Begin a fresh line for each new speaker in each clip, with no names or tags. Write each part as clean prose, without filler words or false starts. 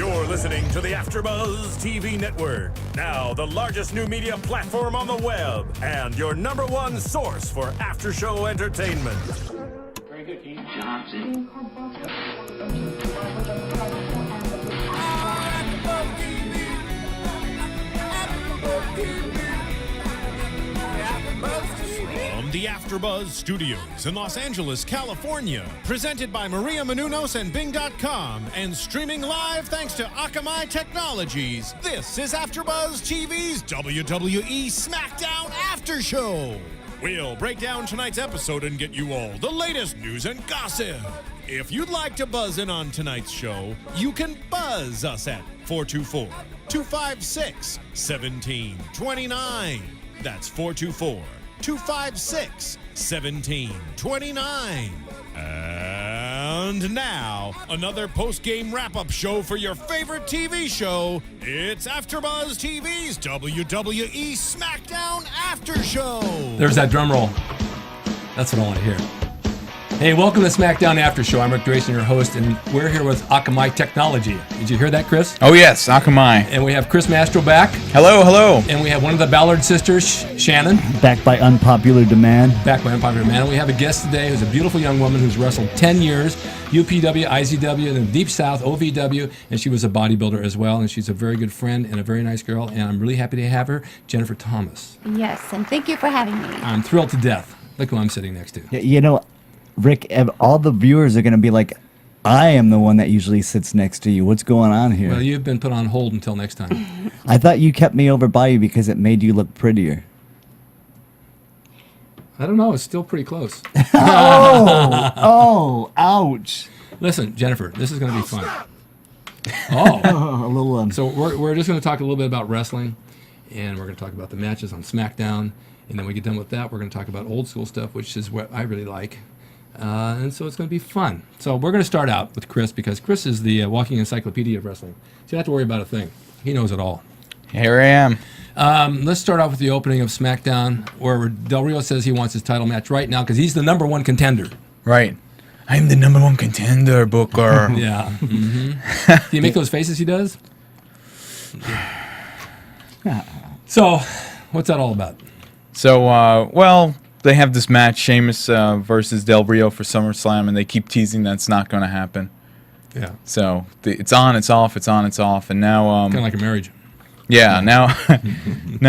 You're listening to the AfterBuzz TV network, now the largest new media platform on the web, and your #1 source for after-show entertainment.
Very good, Keith. Johnson. From the AfterBuzz Studios in Los Angeles, California, presented by Maria Menounos and Bing.com, and streaming live thanks to Akamai Technologies, this is AfterBuzz TV's WWE SmackDown After Show. We'll break down tonight's episode and get you all the latest news and gossip. If you'd like to buzz in on tonight's show, you can buzz us at 424-256-1729. That's 424-256-1729. And now, another post-game wrap-up show for your favorite TV show. It's AfterBuzz TV's WWE SmackDown After Show.
There's that drum roll. That's what I want to hear. Hey, welcome to SmackDown After Show. I'm Ric Drasin, your host, and we're here with Akamai Technology. Did you hear that, Chris?
Oh, yes, Akamai.
And we have Chris Mastro back.
Hello, hello.
And we have one of the Ballard sisters, Shannon.
Back by unpopular demand.
Back by unpopular demand. And we have a guest today who's a beautiful young woman who's wrestled 10 years, UPW, IZW, and the Deep South, OVW, and she was a bodybuilder as well, and she's a very good friend and a very nice girl, and I'm really happy to have her, Jennifer Thomas.
Yes, and thank you for having me.
I'm thrilled to death. Look who I'm sitting next to.
You know, Rick, all the viewers are going to be like, I am the one that usually sits next to you. What's going on here?
Well, you've been put on hold until next time.
I thought you kept me over by you because it made you look prettier.
I don't know. It's still pretty close.
Oh, ouch.
Listen, Jennifer, this is going to be fun. Oh.
A little.
So we're just going to talk a little bit about wrestling, and we're going to talk about the matches on SmackDown, and then we get done with that, we're going to talk about old school stuff, which is what I really like. And so it's going to be fun. So we're going to start out with Chris, because Chris is the walking encyclopedia of wrestling. So you don't have to worry about a thing. He knows it all.
Here I am.
Let's start off with the opening of SmackDown, where Del Rio says he wants his title match right now because he's the #1 contender.
Right. I'm the #1 contender, Booker.
Yeah. Mm-hmm. Do you make those faces he does? So, what's that all about?
So, well, they have this match, Sheamus versus Del Rio for SummerSlam, and they keep teasing that's not going to happen.
Yeah.
So, it's on, it's off, it's on, it's off, and now...
kind of like a marriage.
Yeah, now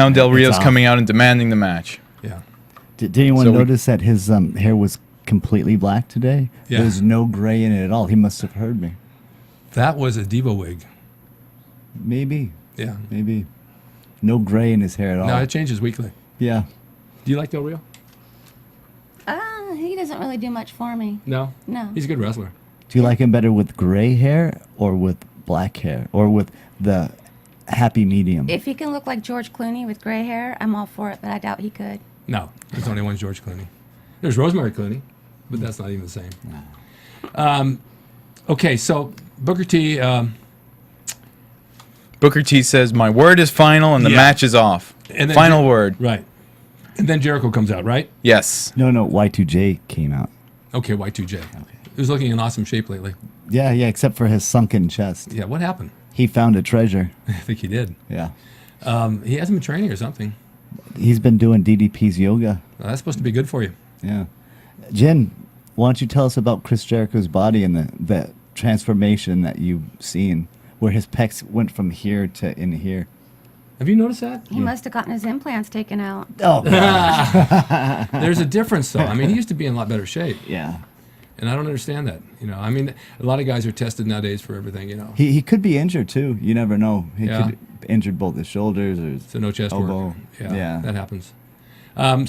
Del Rio's coming out and demanding the match.
Yeah.
Did anyone notice that his hair was completely black today?
Yeah.
There's no gray in it at all. He must have heard me.
That was a diva wig.
Maybe.
Yeah.
Maybe. No gray in his hair at all.
No, it changes weekly.
Yeah.
Do you like Del Rio?
He doesn't really do much for me.
No?
No.
He's a good wrestler.
Do you like him better with gray hair or with black hair or with the happy medium?
If he can look like George Clooney with gray hair, I'm all for it, but I doubt he could.
No, there's only one George Clooney. There's Rosemary Clooney, but that's not even the same. Okay, so Booker T...
Booker T says, my word is final and the match is off.
And then
Final word.
Right. And then Jericho comes out, right?
Yes.
No, Y2J came out.
Okay, Y2J. Okay. He was looking in awesome shape lately.
Yeah, except for his sunken chest.
Yeah, what happened?
He found a treasure.
I think he did.
Yeah.
He hasn't been training or something.
He's been doing DDP's yoga.
Well, that's supposed to be good for you.
Yeah. Jen, why don't you tell us about Chris Jericho's body and the transformation that you've seen, where his pecs went from here to in here.
Have you noticed that?
He must have gotten his implants taken out.
Oh,
There's a difference, though. I mean, he used to be in a lot better shape.
yeah.
And I don't understand that. I mean, a lot of guys are tested nowadays for everything,
He could be injured, too. You never know. He
Yeah.
could injured both his shoulders or his
So no chest
elbow.
work. Yeah,
Yeah.
that happens.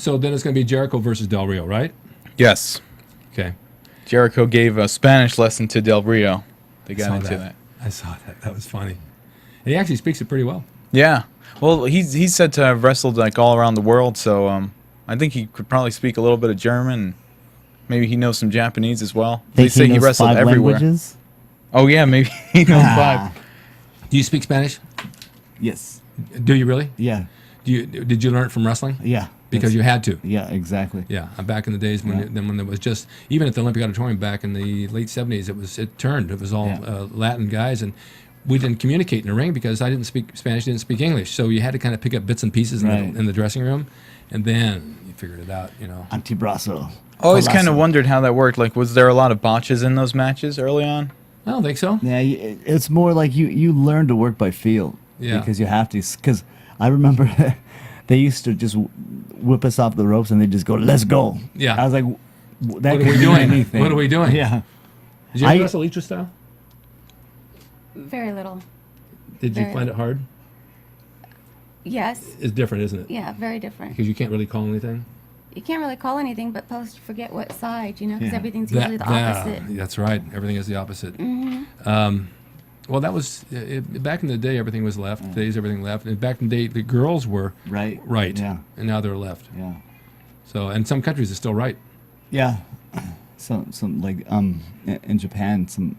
So then it's going to be Jericho versus Del Rio, right?
Yes.
Okay.
Jericho gave a Spanish lesson to Del Rio. They got into that.
I saw that. That was funny. And he actually speaks it pretty well.
Yeah. Well, he's said to have wrestled like all around the world, so I think he could probably speak a little bit of German. Maybe he knows some Japanese as well. They say he
knows
wrestled
5
everywhere.
languages?
Oh yeah, maybe he knows 5.
Do you speak Spanish?
Yes.
Do you really?
Yeah.
Did you learn it from wrestling?
Yeah.
Because you had to.
Yeah, exactly.
Yeah, back in the days when when there was just, even at the Olympic Auditorium back in the late 70s, it turned. It was all Latin guys, and we didn't communicate in the ring because I didn't speak Spanish, didn't speak English. So you had to kind of pick up bits and pieces in the dressing room, and then you figured it out,
Antebrazo.
I always kind of wondered how that worked. Like, was there a lot of botches in those matches early on?
I don't think so.
Yeah, it's more like you learn to work by feel.
Yeah.
Because you have to. Because I remember they used to just whip us off the ropes and they just go, "Let's go."
Yeah.
I was like, "That
What are
could
we
mean
doing?
anything."
What are we doing?
Yeah.
Did you ever wrestle Lucha style?
Very little.
Did you
Very.
find it hard?
Yes.
It's different, isn't it?
Yeah, very different.
Because you can't really call anything.
You can't really call anything, but plus you forget what side, because everything's usually the opposite.
That's right. Everything is the opposite.
Mm-hmm.
Well, that was back in the day. Everything was left. Today's everything left. And back in the day, the girls were
Right.
Yeah. And now they're left.
Yeah.
So, and some countries are still right.
Yeah. Some like in Japan, some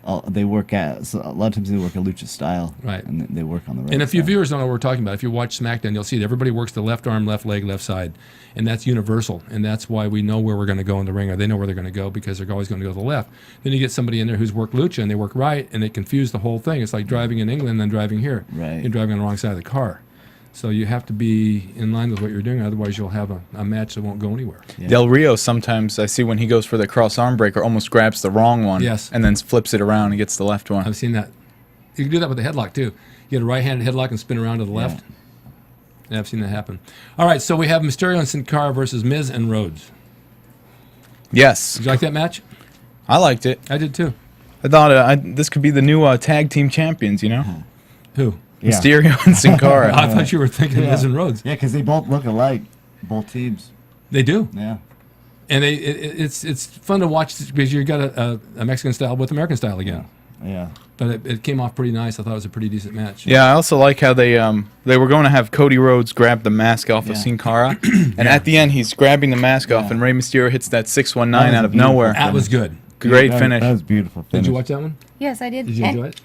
of they work at a lot of times they work at lucha style,
Right.
And they work on the right.
And if you
side.
viewers don't know what we're talking about, if you watch SmackDown, you'll see that everybody works the left arm, left leg, left side, and that's universal. And that's why we know where we're going to go in the ring, or they know where they're going to go because they're always going to go to the left. Then you get somebody in there who's worked lucha and they work right, and they confuse the whole thing. It's like driving in England and then driving here.
Right.
You're driving on the wrong side of the car. So you have to be in line with what you're doing, otherwise you'll have a match that won't go anywhere.
Yeah.
Del Rio, sometimes I see when he goes for the cross arm breaker, almost grabs the wrong one.
Yes.
And then flips it around and gets the left one.
I've seen that. You can do that with the headlock too. You get a right-handed headlock and spin around to the left. Yeah, I've seen that happen. All right, so we have Mysterio and Sin Cara versus Miz and Rhodes.
Yes.
Did you like that match?
I liked it.
I did too.
I thought this could be the new tag team champions,
Who?
Yeah.
Mysterio and Sin Cara.
I thought you were thinking Miz and Rhodes.
Yeah, because they both look alike, both teams.
They do.
Yeah.
And it's fun to watch because you got a Mexican style with American style again.
Yeah.
But it came off pretty nice. I thought it was a pretty decent match.
Yeah, I also like how they were going to have Cody Rhodes grab the mask off of
Yeah.
Sin Cara, and at the end he's grabbing the mask off, and Rey Mysterio hits that 619
That was
out of
beautiful.
nowhere.
That was good.
Great
That
finish.
was beautiful.
Did
Finish.
you watch that one?
Yes, I did.
Did you
And
enjoy it?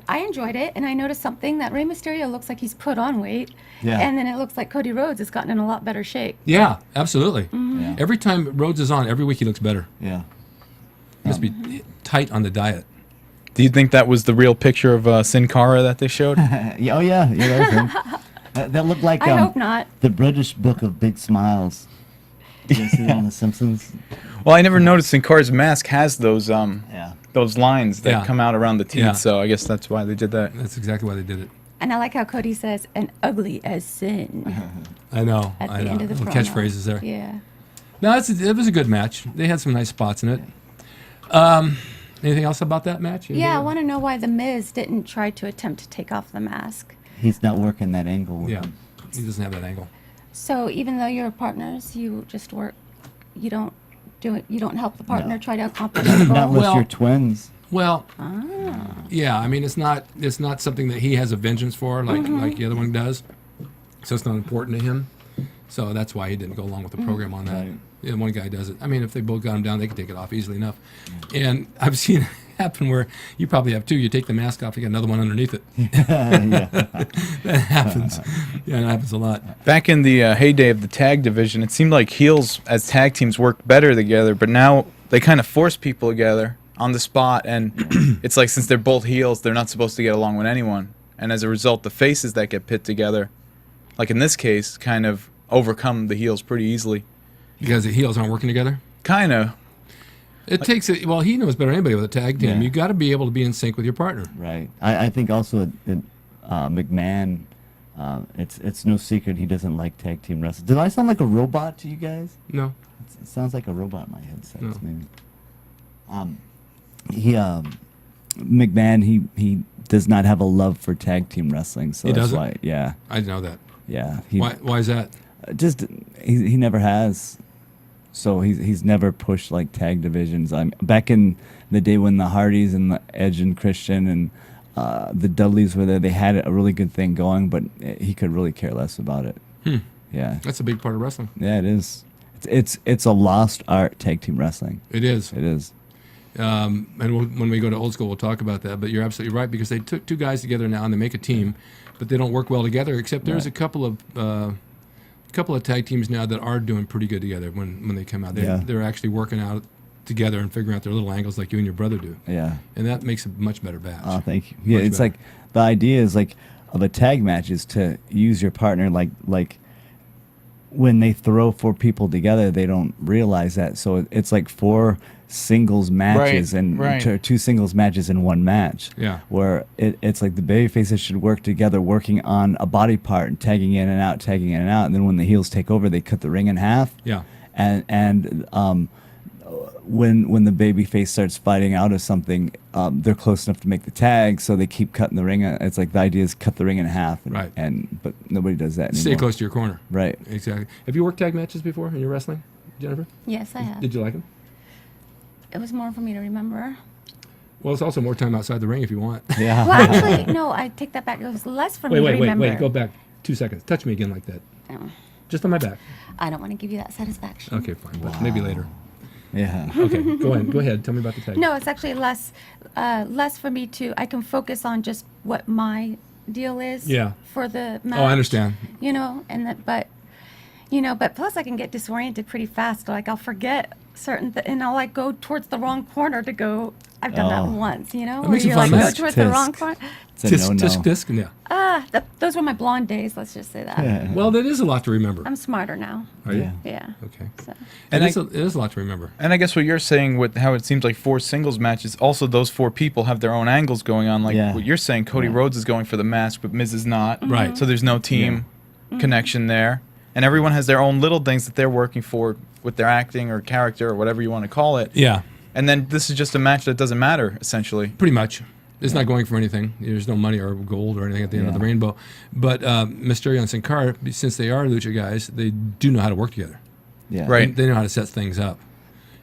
I enjoyed it, and I noticed something that Rey Mysterio looks like he's put on weight,
Yeah.
and then it looks like Cody Rhodes has gotten in a lot better shape.
Yeah, absolutely.
Yeah.
Every time Rhodes is on, every week he looks better.
Yeah.
He must be tight on the diet.
Do you think that was the real picture of Sin Cara that they showed?
Yeah. Oh yeah. Yeah. That was him. That looked like
I hope not.
the British Book of Big Smiles. You see that on The Simpsons?
Well, I never noticed Sin Cara's mask has those
Yeah.
those lines that
Yeah.
come out around the teeth,
Yeah.
so I guess that's why they did that.
That's exactly why they did it.
And I like how Cody says, "and ugly as sin"
I know.
at the
I know.
end of the
Little
promo.
catchphrases there.
Yeah.
No, it was a good match. They had some nice spots in it. Anything else about that match?
Yeah, I want to know why The Miz didn't try to attempt to take off the mask.
He's not working that angle. With
Yeah,
him.
he doesn't have that angle.
So even though you're partners, you just work. You don't do it. You don't help the partner
No.
try to accomplish the
Not
goal.
unless
Well-
you're twins.
Well, yeah. I mean, it's not something that he has a vengeance for, like the other one does. So it's not important to him. So that's why he didn't go along with the program on that.
Right.
Yeah, one guy does it. I mean, if they both got him down, they could take it off easily enough. And I've seen it happen where you probably have two. You take the mask off, you got another one underneath it.
Yeah.
That happens. Yeah, it happens a lot.
Back in the heyday of the tag division, it seemed like heels as tag teams worked better together, but now they kind of force people together on the spot, and it's like since they're both heels, they're not supposed to get along with anyone. And as a result, the faces that get pit together, like in this case, kind of overcome the heels pretty easily.
Because the heels aren't working together?
Kind of.
It takes it. Well, he knows better than anybody with a tag team.
Yeah.
You got to be able to be in sync with your partner.
Right. I think also McMahon. It's no secret he doesn't like tag team wrestling. Did I sound like a robot to you guys?
No.
It sounds like a robot in my headset.
No.
Maybe. McMahon he does not have a love for tag team wrestling, so
He
that's
doesn't?
why. Yeah.
I didn't know that.
Yeah.
Why is that?
Just he never has. So he's never pushed like tag divisions. Back in the day when the Hardys and the Edge and Christian and the Dudleys were there, they had a really good thing going, but he could really care less about it. Yeah,
That's a big part of wrestling.
yeah, it is. It's a lost art, tag team wrestling.
It is.
It is.
And when we go to old school, we'll talk about that. But you're absolutely right, because they took two guys together now and they make a team, but they don't work well together. Except there's a couple of tag teams now that are doing pretty good together when they come out. They're actually working out together and figuring out their little angles like you and your brother do.
Yeah.
And that makes a much better match.
Oh, thank you. Yeah,
Much
it's
better.
like the idea is like of a tag match is to use your partner like when they throw 4 people together, they don't realize that. So it's like 4 singles matches and
right.
2 singles matches in one match.
Yeah.
Where it's like the baby faces should work together, working on a body part and tagging in and out, tagging in and out. And then when the heels take over, they cut the ring in half.
Yeah.
And when the baby face starts fighting out of something, they're close enough to make the tag, so they keep cutting the ring. It's like the idea is cut the ring in half, and,
Right.
but nobody does that anymore.
Stay close to your corner.
Right.
Exactly. Have you worked tag matches before in your wrestling, Jennifer?
Yes, I have.
Did you like them?
It was more for me to remember.
Well, it's also more time outside the ring if you want.
Yeah.
Well, actually, no, I take that back. It was less for me to remember.
Wait. Go back 2 seconds. Touch me again like that.
Oh,
Just on my back.
I don't want to give you that satisfaction.
Okay, fine. But maybe later.
Yeah.
Okay, go ahead. Go ahead. Tell me about the tag.
No, it's actually less for me to. I can focus on just what my deal is.
Yeah.
For the match.
Oh, I understand.
You know, and that, but plus I can get disoriented pretty fast. Like I'll forget certain, and I'll like go towards the wrong corner to go. I've done that once. You know,
That makes
where
a
you
fun
like go
match.
towards the wrong
Tisk.
corner.
It's a
Tisk,
no-no.
tisk, tisk. Yeah.
Those were my blonde days. Let's just say that.
Yeah.
Well, that is a lot to remember.
I'm smarter now.
Are you?
Yeah.
Yeah.
Okay.
So.
And
it is a lot to remember.
And I guess what you're saying with how it seems like 4 singles matches, also those 4 people have their own angles going on. Like
Yeah.
what you're saying, Cody
Yeah.
Rhodes is going for the match, but Miz is not.
Right.
So there's no team connection there. And everyone has their own little things that they're working for with their acting or character or whatever you want to call it.
Yeah.
And then this is just a match that doesn't matter, essentially.
Pretty much. It's not going for anything. There's no money or gold or anything at the end of the
Yeah.
rainbow. But Mysterio and Sin Cara, since they are lucha guys, they do know how to work together.
Yeah.
Right.
They know how to set things up.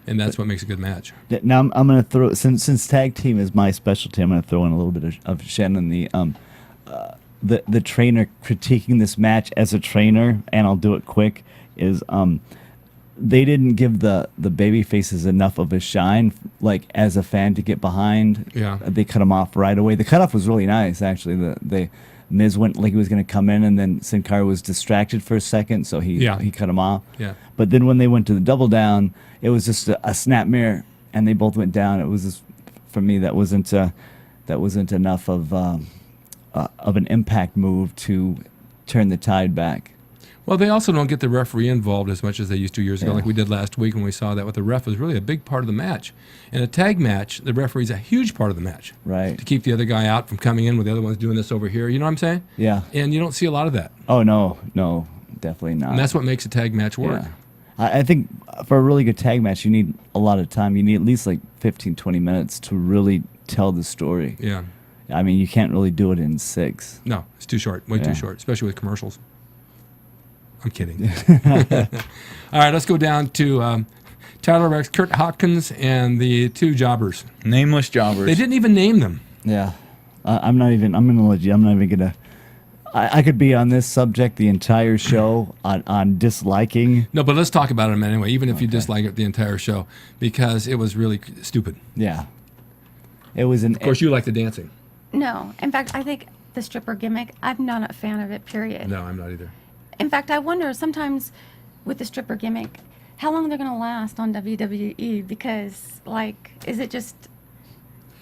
And that's what makes a good match.
Now I'm going to throw, since tag team is my specialty, I'm going to throw in a little bit of Shannon, the trainer critiquing this match as a trainer, and I'll do it quick, is they didn't give the baby faces enough of a shine, like as a fan to get behind.
Yeah.
They cut them off right away. The cutoff was really nice, actually. The Miz went like he was going to come in, and then Sin Cara was distracted for a second, so he cut him off.
Yeah.
But then when they went to the double down, it was just a snap mirror, and they both went down. It was just, for me, that wasn't enough of an impact move to turn the tide back.
Well, they also don't get the referee involved as much as they used to years ago,
Yeah.
like we did last week when we saw that with the ref was really a big part of the match. In a tag match, the referee's a huge part of the match.
Right.
To keep the other guy out from coming in with the other one's doing this over here. You know what I'm saying?
Yeah.
And you don't see a lot of that.
Oh, no, definitely not.
And that's what makes a tag match work.
Yeah. I think for a really good tag match, you need a lot of time. You need at least like 15, 20 minutes to really tell the story.
Yeah.
I mean, you can't really do it in 6.
No, it's too short. Way
Yeah.
too short, especially with commercials. I'm kidding. All right, let's go down to Tyler Rex, Kurt Hawkins, and the 2 jobbers.
Nameless jobbers.
They didn't even name them.
Yeah. I'm not even going to. I could be on this subject the entire show on disliking.
No, but let's talk about them anyway, even if you dislike it the entire show, because it was really stupid.
Yeah. It was an.
Of course, you like the dancing.
No, in fact, I think the stripper gimmick. I'm not a fan of it. Period.
No, I'm not either.
In fact, I wonder sometimes with the stripper gimmick, how long they're going to last on WWE, because, like, is it just...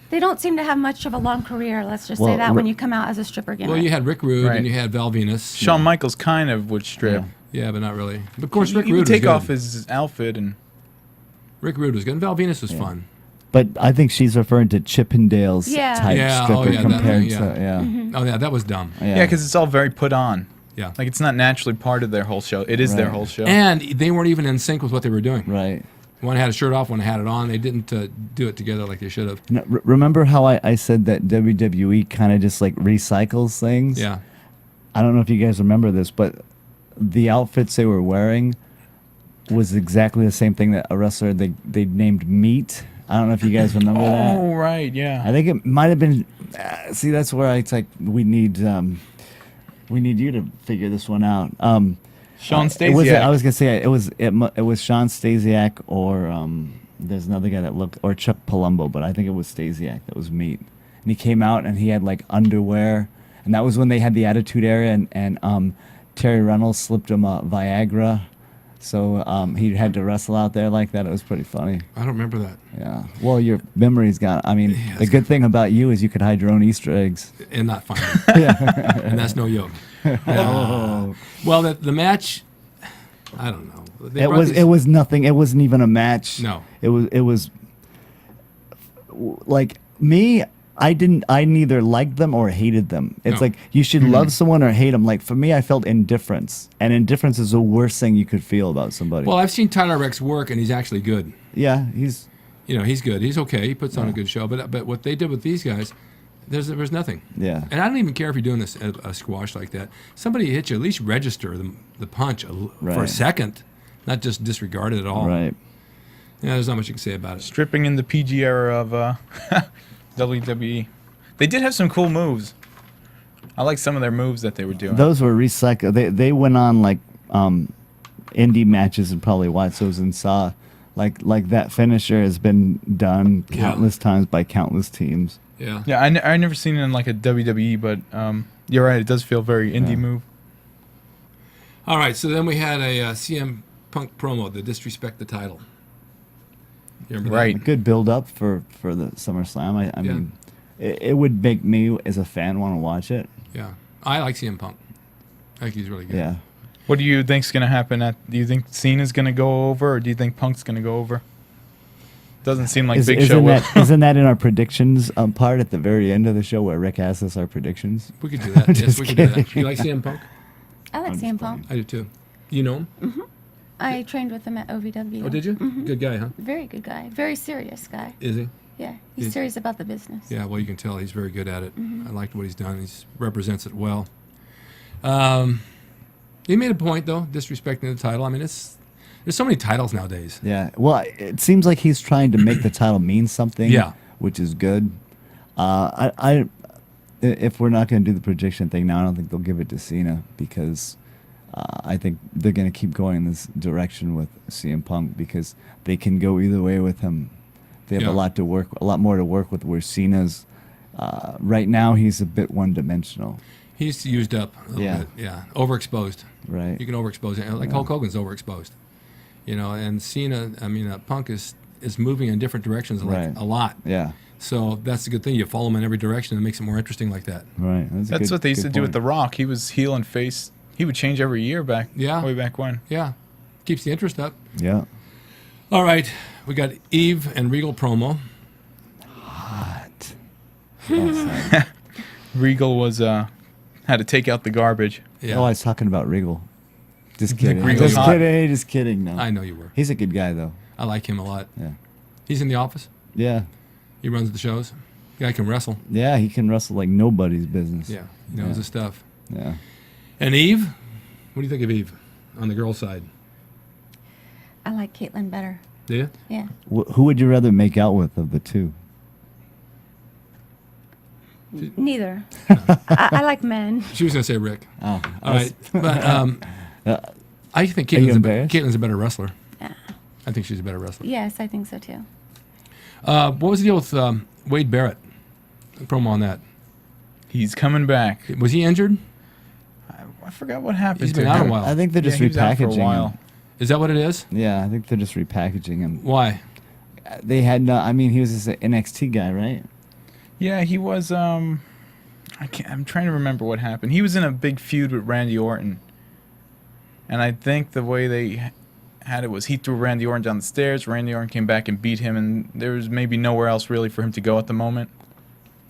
They don't seem to have much of a long career, let's just say
Well,
that, when you come out as a stripper gimmick.
Well, you had Rick Rude
Right.
and you had Val Venus.
Shawn Michaels kind of would strip.
Yeah, but not really. But of course,
He
Rick
would
Rude was
take
good.
off his outfit and...
Rick Rude was good. And Val Venus was fun.
But I think she's referring to Chippendales
Yeah.
type
Yeah,
stripper
oh, yeah, that
compared
thing, yeah.
to. Yeah.
Oh, yeah, that was dumb.
Yeah, because it's all very put on.
Yeah.
Like, it's not naturally part of their whole show. It is their
Right.
whole show.
And they weren't even in sync with what they were doing.
Right.
One had a shirt off, one had it on. They didn't do it together like they should have.
No, remember how I said that WWE kind of just like recycles things?
Yeah.
I don't know if you guys remember this, but the outfits they were wearing was exactly the same thing that a wrestler they named Meat. I don't know if you guys remember that.
Oh, right, yeah.
I think it might have been. See, that's where it's like we need you to figure this one out.
Sean
It was,
Stasiak.
I was gonna say it was Sean Stasiak or there's another guy that looked, or Chuck Palumbo, but I think it was Stasiak that was Meat, and he came out and he had like underwear, and that was when they had the Attitude Era, and Terry Reynolds slipped him a Viagra, So he had to wrestle out there like that. It was pretty funny.
I don't remember that.
Yeah. Well, your memory's gone. I mean,
Yeah,
the good thing about you is you could hide your own Easter eggs.
And not find it. And that's no joke.
Oh.
Well, the match, I don't know. They
It
brought
was
these-
it was nothing. It wasn't even a match.
No.
It was like me. I neither liked them or hated them. It's
No.
like you should love someone or hate them. Like for me, I felt indifference, and indifference is the worst thing you could feel about somebody.
Well, I've seen Tyler Rex work, and he's actually good.
yeah, he's
He's good. He's okay. He puts on a good show. But what they did with these guys, there was nothing.
yeah.
And I don't even care if you're doing this a squash like that. Somebody hits you, at least register the punch for a
Right.
second, not just disregard it at all.
Right.
Yeah, there's not much you can say about it.
Stripping in the PG era of WWE. They did have some cool moves. I like some of their moves that they were doing.
Those were recycled. They went on like indie matches and probably watched those and saw like that finisher has been done countless times by countless teams.
Yeah.
Yeah, I never seen it in like a WWE, but you're right. It does feel very indie move.
All right, so then we had a CM Punk promo, the disrespect the title. You remember that?
Right.
A good build up for the SummerSlam. I
Yeah.
mean, it would make me as a fan want to watch it.
Yeah. I like CM Punk. I think he's really good.
Yeah.
What do you think's gonna happen? Do you think Cena's gonna go over, or do you think Punk's gonna go over? Doesn't seem like Big Show will.
Isn't that in our predictions part at the very end of the show where Rick asks us our predictions?
We could do that. Yes,
Just
we could do that.
kidding.
You like CM Punk?
I like CM Punk.
I do too. You know him?
I trained with him at OVW.
Oh, did you? Good guy, huh?
Very good guy. Very serious guy.
Is he?
Yeah, he's
Is-
serious about the business.
Yeah, well, you can tell he's very good at it. I liked what he's done. He represents it well. He made a point, though, disrespecting the title. I mean, there's so many titles nowadays.
Yeah. Well, it seems like he's trying to make the title mean something.
Yeah.
Which is good. If we're not going to do the prediction thing now, I don't think they'll give it to Cena because I think they're going to keep going in this direction with CM Punk because they can go either way with him. They have
Yeah.
a lot more to work with. Where Cena's right now, he's a bit one-dimensional.
He's used up a little
Yeah.
bit. Yeah, overexposed.
Right.
You can overexpose it. Like Hulk Hogan's overexposed. And Cena, Punk is moving in different directions
Right.
a lot.
Yeah.
So that's a good thing. You follow him in every direction and it makes it more interesting like that.
Right.
That's what they used to do with The Rock. He was heel and face. He would change every year way back when.
Yeah. Keeps the interest up.
Yeah.
All right. We got Eve and Regal promo.
Hot.
Regal was had to take out the garbage.
Yeah.
Oh, I was talking about Regal. Just
You think
kidding.
Regal's
Just
hot?
kidding. Just kidding. No.
I know you were.
He's a good guy, though.
I like him a lot.
Yeah.
He's in the office.
Yeah.
He runs the shows. Guy can wrestle.
Yeah, he can wrestle like nobody's business.
Yeah. He knows his stuff.
Yeah.
And Eve? What do you think of Eve on the girl side?
I like Caitlyn better.
Do you?
Yeah.
Who would you rather make out with of the two?
Neither. I like men.
She was going to say Rick.
Oh,
All right. But I think
Are you
Caitlyn's
embarrassed?
a better wrestler.
Yeah.
I think she's a better wrestler.
Yes, I think so too.
What was the deal with Wade Barrett? The promo on that.
He's coming back.
Was he injured?
I forgot what happened.
He's been
to
out a
him.
while.
I think they're just
he was out for a
repackaging
while.
him.
Is that what it is?
Yeah, I think they're just repackaging him.
Why?
They had no. I mean, he was just an NXT guy, right?
Yeah, he was. I'm trying to remember what happened. He was in a big feud with Randy Orton, and I think the way they had it was he threw Randy Orton down the stairs. Randy Orton came back and beat him, and there was maybe nowhere else really for him to go at the moment.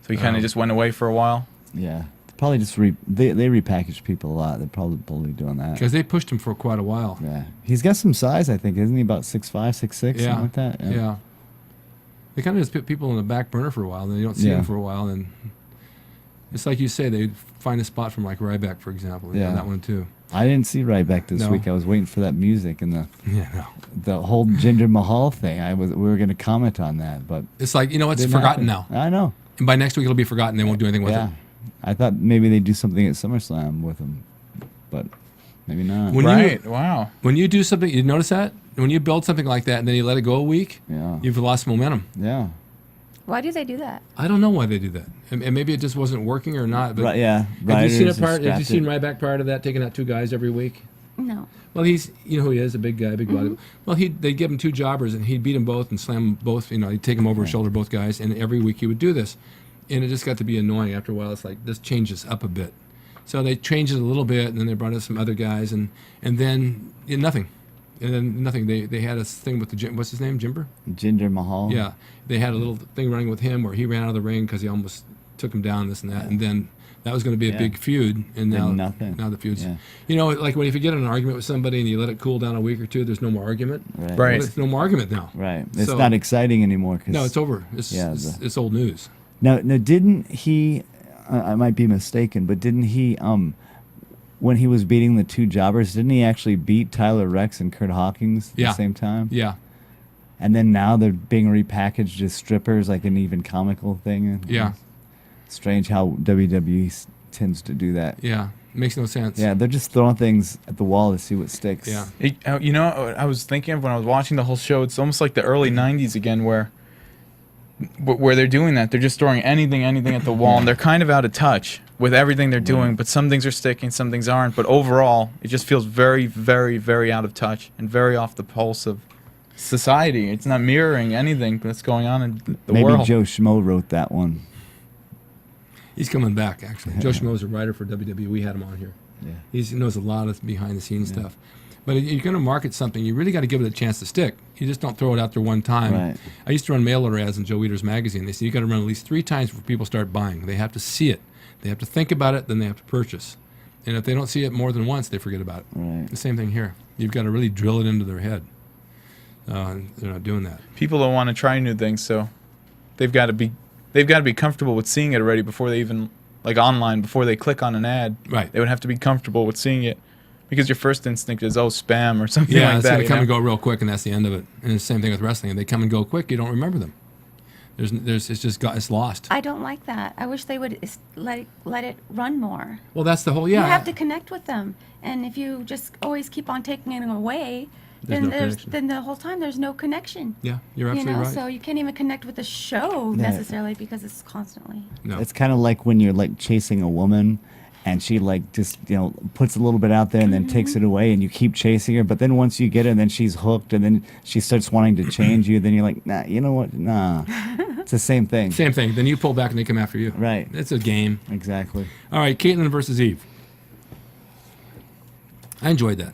So he kind
Oh.
of just went away for a while.
Yeah. Probably just they repackage people a lot. They're probably doing that.
Because they pushed him for quite a while.
Yeah. He's got some size, I think. Isn't he about 6'5", 6'6",
Yeah.
something like that?
Yeah. They kind of just put people in the back burner for a while, and then you don't see
Yeah.
them for a while, and it's like you say, they find a spot from like Ryback, for example.
Yeah.
That one too.
I didn't see Ryback this
No.
week. I was waiting for that music and
Yeah, no.
the whole Jinder Mahal thing. We were going to comment on that, but
It's like, it's
didn't
forgotten
happen.
now.
I know.
And by next week, it'll be forgotten. They won't do anything with
Yeah.
it.
I thought maybe they'd do something at SummerSlam with him, but maybe not.
When
Right? Wow.
When you do something, you notice that? When you build something like that and then you let it go a week,
Yeah.
you've lost momentum.
Yeah.
Why do they do that?
I don't know why they do that. And maybe it just wasn't working or not. But
Right, yeah.
Have you seen
Writers
Have you
scrapped
seen
it.
Ryback prior to that, taking out two guys every week?
No.
Well, he's, you know who he is, a big guy, big body. Well, they'd give him 2 jobbers, and he'd beat them both and slam them both. You know, he'd take them over his shoulder, both guys, and every week he would do this. And it just got to be annoying after a while. It's like, this changes up a bit. So they changed it a little bit, and then they brought in some other guys, and then nothing. And then nothing. They had a thing with what's his name, Jimber?
Jinder Mahal.
Yeah. They had a little thing running with him where he ran out of the ring because he almost took him down, this and that. And then that was going to be a big feud, and now now the feud's, you know, like if you get in an argument with somebody and you let it cool down a week or two, there's no more argument.
Right.
Well, there's no more argument now.
Right. It's not exciting anymore.
No, it's over. It's old news.
Now, didn't he? I might be mistaken, but didn't he? When he was beating the 2 jobbers, didn't he actually beat Tyler Rex and Kurt Hawkins at the same time?
Yeah.
And then now they're being repackaged as strippers, like an even comical thing.
Yeah.
Strange how WWE tends to do that.
Yeah, makes no sense.
Yeah, they're just throwing things at the wall to see what sticks.
Yeah.
You know, I was thinking of when I was watching the whole show. It's almost like the early '90s again, where they're doing that. They're just throwing anything at the wall, and they're kind of out of touch with everything they're doing. But some things are sticking, some things aren't. But overall, it just feels very, very, very out of touch and very off the pulse of society. It's not mirroring anything that's going on in the world.
Maybe Joe Schmo wrote that one.
He's coming back, actually. Joe Schmo's a writer for WWE. We had him on here.
Yeah.
He knows a lot of behind-the-scenes stuff. But if you're going to market something, you really got to give it a chance to stick. You just don't throw it out there one time.
Right.
I used to run mail-order ads in Joe Weider's magazine. They say you got to run at least 3 times before people start buying. They have to see it. They have to think about it, then they have to purchase. And if they don't see it more than once, they forget about it.
Right.
The same thing here. You've got to really drill it into their head. They're not doing that.
People don't want to try new things, so they've got to be comfortable with seeing it already before they even, like online, before they click on an ad.
Right.
They would have to be comfortable with seeing it, because your first instinct is, oh, spam or something
Yeah,
like
it's
that.
going to come and go real quick, and that's the end of it. And it's the same thing with wrestling. If they come and go quick, you don't remember them. It's lost.
I don't like that. I wish they would let it run more.
Well, that's the whole,
You have to connect with them. And if you just always keep on taking it away, then the whole time there's no connection.
Yeah, you're absolutely right.
So you can't even connect with the show necessarily because it's constantly.
No.
It's kind of like when you're like chasing a woman and she like just, puts a little bit out there and then takes it away and you keep chasing her. But then once you get her, then she's hooked and then she starts wanting to change you. Then you're like, nah, you know what? Nah. It's the same thing.
Same thing. Then you pull back and they come after you.
Right.
It's a game.
Exactly.
All right, Caitlyn versus Eve. I enjoyed that.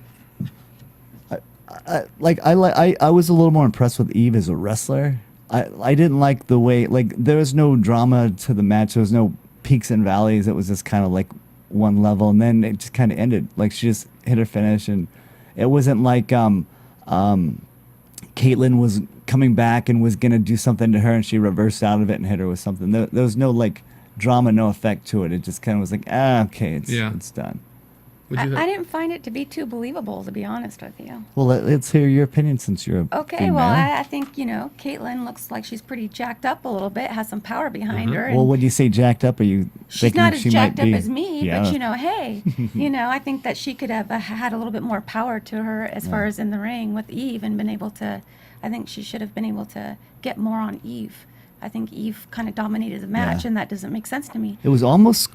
I was a little more impressed with Eve as a wrestler. I didn't like the way, like, there was no drama to the match. There was no peaks and valleys. It was just kind of like one level, and then it just kind of ended. Like, she just hit her finish, and it wasn't like Caitlyn was coming back and was gonna do something to her, and she reversed out of it and hit her with something. There was no like drama, no effect to it. It just kind of was like, okay, it's done.
I didn't find it to be too believable, to be honest with you.
Well, let's hear your opinion since you're a
Okay,
female.
well, I think, Caitlyn looks like she's pretty jacked up a little bit, has some power behind her.
Well, when you say jacked up, are you
She's
thinking
not as
she
jacked
might
up
be,
as me,
yeah.
but, hey, I think that she could have had a little bit more power to her as far as in the ring with Eve and been able to, I think she should have been able to get more on Eve. I think Eve kind of dominated the match, and that doesn't make sense to me.
It was almost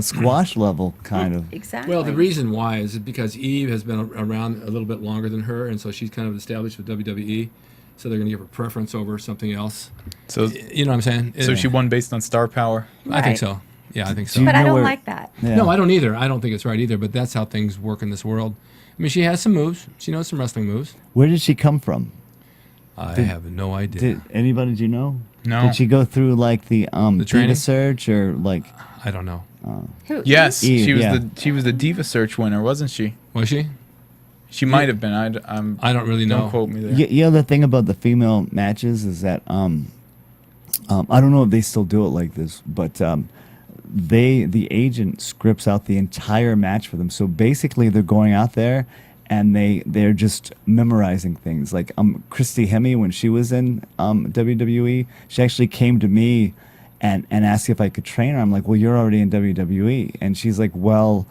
squash level, kind of.
Exactly.
Well, the reason why is because Eve has been around a little bit longer than her, and so she's kind of established with WWE. So they're going to give her preference over something else. So you know what I'm saying?
So she won based on star power.
I think so. Yeah, I think so.
But I don't like that.
Yeah.
No, I don't either. I don't think it's right either. But that's how things work in this world. I mean, she has some moves. She knows some wrestling moves.
Where did she come from?
I have no idea.
Did anybody, do you know?
No.
Did she go through like the
training?
Diva Search or like?
I don't know.
Who,
Yes,
Eve,
she was the Diva Search winner, wasn't she?
Was she?
She might have been. I
don't really know.
Don't quote me there.
Yeah, the thing about the female matches is that I don't know if they still do it like this, but the agent scripts out the entire match for them. So basically, they're going out there and they're just memorizing things. Like Christy Hemme, when she was in WWE, she actually came to me and asked if I could train her. I'm like, well, you're already in WWE, and she's like, well,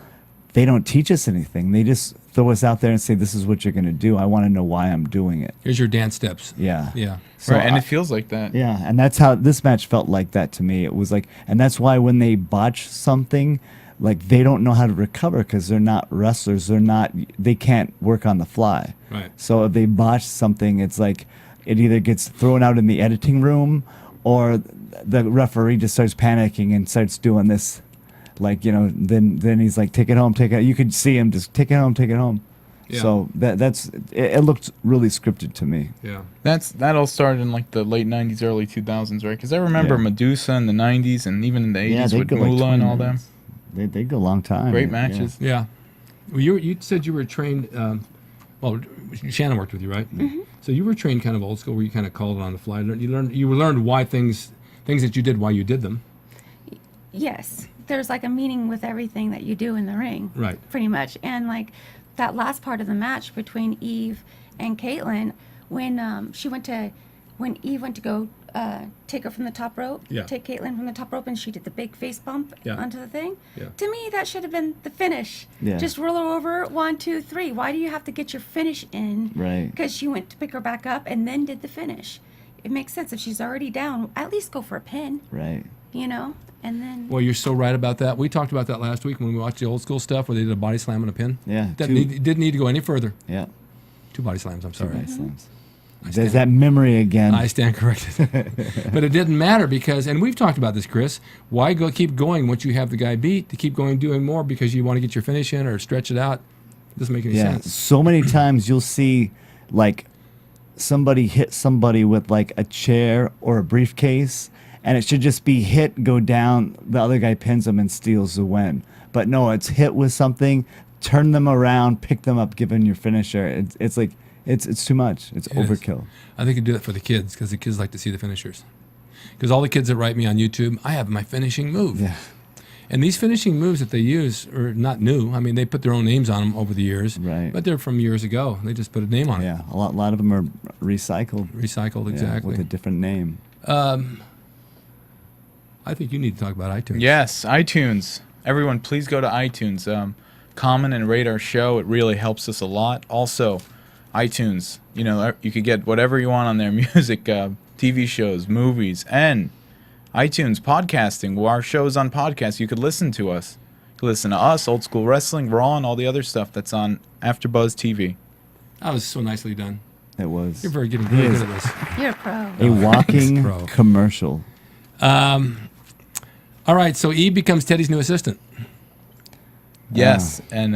they don't teach us anything. They just throw us out there and say, this is what you're going to do. I want to know why I'm doing it.
Here's your dance steps.
Yeah.
Yeah.
So
right, and it feels like that.
Yeah, and that's how this match felt like that to me. It was like, and that's why when they botch something, like they don't know how to recover because they're not wrestlers. They can't work on the fly.
Right.
So if they botch something, it's like it either gets thrown out in the editing room, or the referee just starts panicking and starts doing this, like, you know, then he's like, take it home, take it. You could see him just take it home, take it home.
Yeah.
So it looked really scripted to me.
Yeah.
That all started in like the late 90s, early 2000s, right? Because I remember
Yeah.
Medusa in the 90s and even in the 80s
they
with
go like
Moolah and
20
all them.
minutes. They go a long time.
Great
Yeah.
matches.
Yeah. Well, you said you were trained. Well, Shannon worked with you, right? Mm-hmm. So you were trained kind of old school, where you kind of called it on the fly. You learned why things that you did, why you did them.
Yes, there's like a meaning with everything that you do in the ring.
Right.
Pretty much. And like that last part of the match between Eve and Caitlyn, when Eve went to go take her from the top rope,
Yeah.
take Caitlyn from the top rope, and she did the big face bump
Yeah.
onto the thing.
Yeah.
To me, that should have been the finish.
Yeah.
Just roll her over, 1, 2, 3. Why do you have to get your finish in?
Right.
Because she went to pick her back up and then did the finish. It makes sense. If she's already down, at least go for a pin,
Right.
you know? And then...
Well, you're so right about that. We talked about that last week when we watched the old school stuff where they did a body slam and a pin.
Yeah.
Didn't need to go any further.
Yeah.
2 body slams. I'm sorry.
Nice slams.
I
There's
stand-
that memory again.
I stand corrected. But it didn't matter because, and we've talked about this, Chris, why keep going once you have the guy beat, to keep going doing more because you want to get your finish in or stretch it out? It doesn't make any sense.
So many times you'll see like somebody hit somebody with like a chair or a briefcase, and it should just be hit, go down, the other guy pins them and steals the win. But no, it's hit with something, turn them around, pick them up, give them your finisher. It's like it's too much. It's
It is.
overkill.
I think you do it for the kids because the kids like to see the finishers. Because all the kids that write me on YouTube, I have my finishing move.
Yeah.
And these finishing moves that they use are not new. I mean, they put their own names on them over the years.
Right.
But they're from years ago. They just put a name on it.
Yeah, a lot of them are recycled.
Recycled,
Yeah,
exactly.
with a different name.
I think you need to talk about iTunes.
Yes, iTunes. Everyone, please go to iTunes. Comment and rate our show. It really helps us a lot. Also, iTunes. You know, you could get whatever you want on there: music, TV shows, movies, and iTunes podcasting. Well, our show is on podcast. You could listen to us. You could listen to us, Old School Wrestling, Raw, and all the other stuff that's on AfterBuzz TV.
That was so nicely done.
It was
You're very good at this.
You're a pro.
a walking
Pro.
commercial.
All right, so Eve becomes Teddy's new assistant.
Yes, and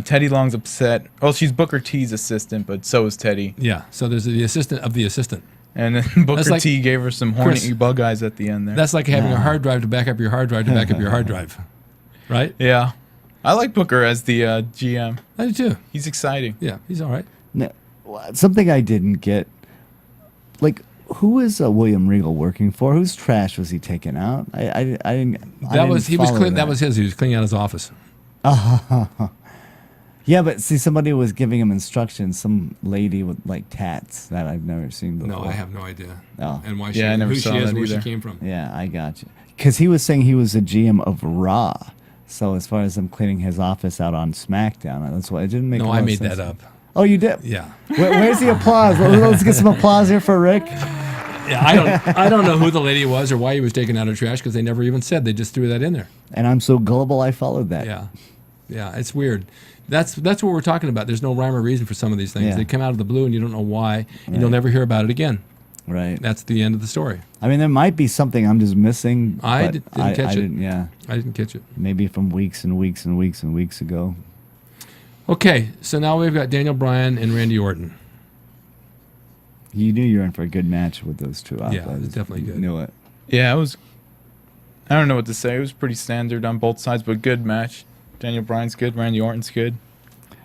Teddy Long's upset. Well, she's Booker T's assistant, but so is Teddy.
Yeah, so there's the assistant of the assistant.
And then Booker
like-
T gave her some horny
Chris,
bug eyes at the end there.
That's like having a hard drive to back up your hard drive to back up your hard drive. Right?
Yeah. I like Booker as the GM.
I do too.
He's exciting.
Yeah, he's all right.
No, something I didn't get, like, who is William Regal working for? Whose trash was he taking out? I didn't.
That was his. He was cleaning out his office.
Yeah, but see, somebody was giving him instructions. Some lady with like tats that I've never seen before.
No, I have no idea.
Oh.
And why
Yeah, I never
who
saw
she is,
that
where she
either.
came from.
Yeah, I got you. Because he was saying he was a GM of Raw. So as far as them cleaning his office out on SmackDown, that's why it didn't make.
No,
a lot
I
of
made
sense.
that up.
Oh, you did?
Yeah.
Where's the applause? Let's get some applause here for Rick.
Yeah, I don't know who the lady was or why he was taking out her trash because they never even said. They just threw that in there.
And I'm so gullible, I followed that.
Yeah. Yeah, it's weird. That's what we're talking about. There's no rhyme or reason for some of these things.
Yeah.
They come out of the blue and you don't know why, and
Right.
you'll never hear about it again.
Right.
That's the end of the story.
I mean, there might be something I'm just missing.
I
but
didn't catch it.
Didn't, yeah,
I didn't catch it.
maybe from weeks and weeks and weeks and weeks ago.
Okay, so now we've got Daniel Bryan and Randy Orton.
You knew you were in for a good match with those two.
Yeah, it was definitely good.
Knew it.
Yeah, it was. I don't know what to say. It was pretty standard on both sides, but good match. Daniel Bryan's good. Randy Orton's good.